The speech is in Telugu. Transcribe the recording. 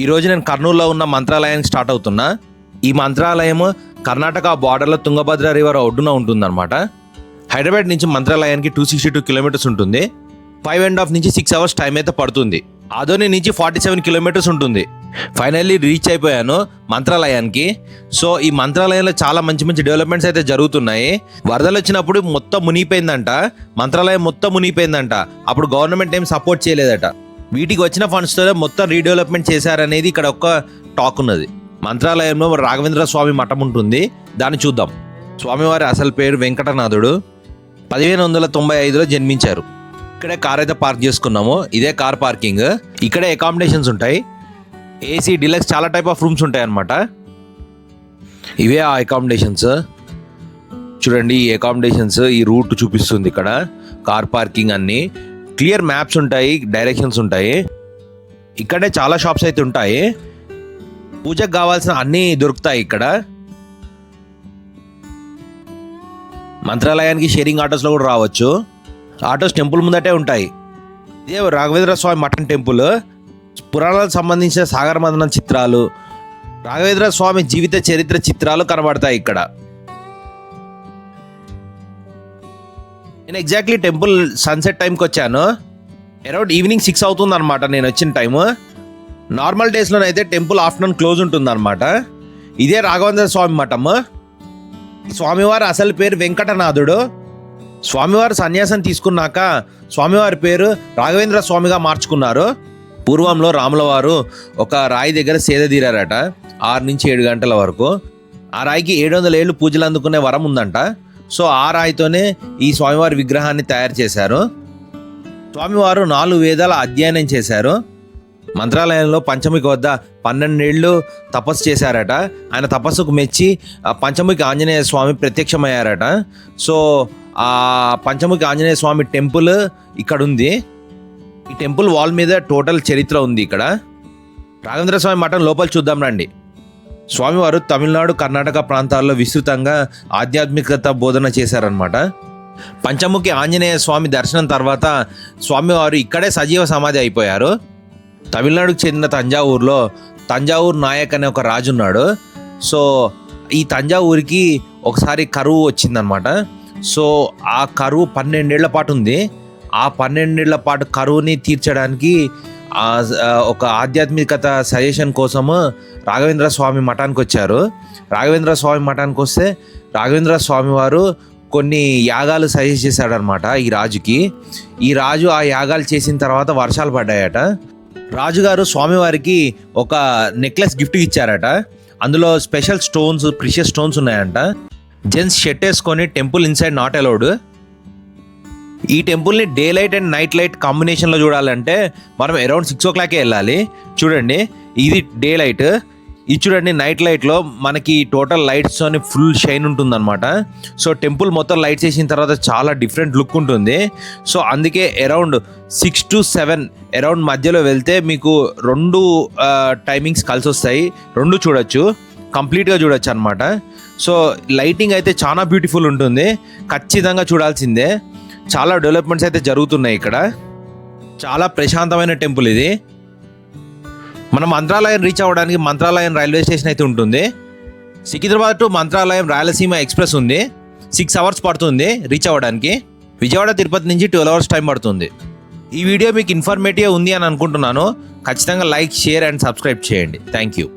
ఈరోజు నేను కర్నూలులో ఉన్న మంత్రాలయానికి స్టార్ట్ అవుతున్నా. ఈ మంత్రాలయం కర్ణాటక బార్డర్లో తుంగభద్ర రివర్ ఒడ్డున ఉంటుందన్నమాట. హైదరాబాద్ నుంచి మంత్రాలయానికి 262 కిలోమీటర్స్ ఉంటుంది. 5.5 నుంచి 6 అవర్స్ టైం అయితే పడుతుంది. ఆదోని నుంచి 47 కిలోమీటర్స్ ఉంటుంది. ఫైనల్లీ రీచ్ అయిపోయాను మంత్రాలయానికి. సో ఈ మంత్రాలయంలో చాలా మంచి డెవలప్మెంట్స్ అయితే జరుగుతున్నాయి. వరదలు వచ్చినప్పుడు మొత్తం మునిగిపోయిందంట, మంత్రాలయం మొత్తం మునిగిపోయిందంట. అప్పుడు గవర్నమెంట్ ఏం సపోర్ట్ చేయలేదట. వీటికి వచ్చిన ఫండ్స్తో మొత్తం రీడెవలప్మెంట్ చేశారనేది ఇక్కడ ఒక టాక్ ఉన్నది. మంత్రాలయంలో రాఘవేంద్ర స్వామి మఠం ఉంటుంది, దాన్ని చూద్దాం. స్వామివారి అసలు పేరు వెంకటనాథుడు. 1595లో జన్మించారు. ఇక్కడే కార్ అయితే పార్క్ చేసుకున్నాము. ఇదే కార్ పార్కింగ్. ఇక్కడే అకామిడేషన్స్ ఉంటాయి. ఏసీ, డిలక్స్ చాలా టైప్ ఆఫ్ రూమ్స్ ఉంటాయి అన్నమాట. ఇవే ఆ అకామిడేషన్స్. చూడండి ఈ అకామిడేషన్స్, ఈ రూట్ చూపిస్తుంది ఇక్కడ. కార్ పార్కింగ్ అన్నీ క్లియర్ మ్యాప్స్ ఉంటాయి, డైరెక్షన్స్ ఉంటాయి. ఇక్కడే చాలా షాప్స్ అయితే ఉంటాయి. పూజకు కావాల్సిన అన్నీ దొరుకుతాయి ఇక్కడ. మంత్రాలయానికి షేరింగ్ ఆటోస్లో కూడా రావచ్చు. ఆటోస్ టెంపుల్ ముందటే ఉంటాయి. ఇదే రాఘవేంద్ర స్వామి మఠం టెంపుల్. పురాణాలకు సంబంధించిన సాగర మదనం చిత్రాలు, రాఘవేంద్ర స్వామి జీవిత చరిత్ర చిత్రాలు కనబడతాయి ఇక్కడ. నేను ఎగ్జాక్ట్లీ టెంపుల్ సన్సెట్ టైంకి వచ్చాను. అరౌండ్ ఈవినింగ్ 6 అవుతుంది అనమాట నేను వచ్చిన టైము. నార్మల్ డేస్లోనైతే టెంపుల్ ఆఫ్టర్నూన్ క్లోజ్ ఉంటుంది అనమాట. ఇదే రాఘవేంద్ర స్వామి మఠం. స్వామివారి అసలు పేరు వెంకటనాథుడు. స్వామివారు సన్యాసం తీసుకున్నాక స్వామివారి పేరు రాఘవేంద్ర స్వామిగా మార్చుకున్నారు. పూర్వంలో రాముల వారు ఒక రాయి దగ్గర సేద తీరారట 6 నుంచి 7 గంటల వరకు. ఆ రాయికి 700 ఏళ్ళు పూజలు అందుకునే వరం ఉందంట. సో ఆ రాయితోనే ఈ స్వామివారి విగ్రహాన్ని తయారు చేశారు. స్వామివారు 4 వేదాల అధ్యయనం చేశారు. మంత్రాలయంలో పంచముఖి వద్ద 12 ఏళ్ళు తపస్సు చేశారట. ఆయన తపస్సుకు మెచ్చి పంచముఖి ఆంజనేయ స్వామి ప్రత్యక్షమయ్యారట. సో ఆ పంచముఖి ఆంజనేయ స్వామి టెంపుల్ ఇక్కడ ఉంది. ఈ టెంపుల్ వాల్ మీద టోటల్ చరిత్ర ఉంది ఇక్కడ. రాఘవేంద్ర స్వామి మఠం లోపల చూద్దాం రండి. స్వామివారు తమిళనాడు, కర్ణాటక ప్రాంతాల్లో విస్తృతంగా ఆధ్యాత్మికత బోధన చేశారనమాట. పంచముఖి ఆంజనేయ స్వామి దర్శనం తర్వాత స్వామివారు ఇక్కడే సజీవ సమాధి అయిపోయారు. తమిళనాడుకు చెందిన తంజావూరులో తంజావూరు నాయక్ అనే ఒక రాజు ఉన్నాడు. సో ఈ తంజావూరికి ఒకసారి కరువు వచ్చిందనమాట. సో ఆ కరువు 12 ఏళ్ల పాటు ఉంది. ఆ 12 ఏళ్ల పాటు కరువుని తీర్చడానికి ఒక ఆధ్యాత్మికత సజెషన్ కోసము రాఘవేంద్ర స్వామి మఠానికి వచ్చారు. రాఘవేంద్ర స్వామి మఠానికి వస్తే రాఘవేంద్ర స్వామి వారు కొన్ని యాగాలు సజెస్ట్ చేశాడనమాట ఈ రాజుకి. ఈ రాజు ఆ యాగాలు చేసిన తర్వాత వర్షాలు పడ్డాయట. రాజుగారు స్వామివారికి ఒక నెక్లెస్ గిఫ్ట్ ఇచ్చారట. అందులో స్పెషల్ స్టోన్స్, ప్రిషియస్ స్టోన్స్ ఉన్నాయంట. జెంట్స్ షర్ట్ వేసుకొని టెంపుల్ ఇన్సైడ్ నాట్ అలౌడ్. ఈ టెంపుల్ని day light and night light కాంబినేషన్లో చూడాలంటే మనం అరౌండ్ 6 o'clock వెళ్ళాలి. చూడండి ఇది డే లైట్, ఇది చూడండి నైట్ లైట్లో మనకి టోటల్ లైట్స్తోని ఫుల్ షైన్ ఉంటుందన్నమాట. సో టెంపుల్ మొత్తం లైట్స్ వేసిన తర్వాత చాలా డిఫరెంట్ లుక్ ఉంటుంది. సో అందుకే అరౌండ్ 6 to 7 అరౌండ్ మధ్యలో వెళ్తే మీకు 2 టైమింగ్స్ కలిసి వస్తాయి. 2 చూడొచ్చు, కంప్లీట్గా చూడొచ్చు అనమాట. సో లైటింగ్ అయితే చాలా బ్యూటిఫుల్ ఉంటుంది, ఖచ్చితంగా చూడాల్సిందే. చాలా డెవలప్మెంట్స్ అయితే జరుగుతున్నాయి ఇక్కడ. చాలా ప్రశాంతమైన టెంపుల్ ఇది. మనం మంత్రాలయం రీచ్ అవ్వడానికి మంత్రాలయం రైల్వే స్టేషన్ అయితే ఉంటుంది. సికింద్రాబాద్ టు మంత్రాలయం రాయలసీమ ఎక్స్ప్రెస్ ఉంది. 6 hours పడుతుంది రీచ్ అవ్వడానికి. విజయవాడ, తిరుపతి నుంచి 12 hours టైం పడుతుంది. ఈ వీడియో మీకు ఇన్ఫర్మేటివ్ ఉంది అని అనుకుంటున్నాను. ఖచ్చితంగా లైక్, షేర్ అండ్ సబ్స్క్రైబ్ చేయండి. Thank you.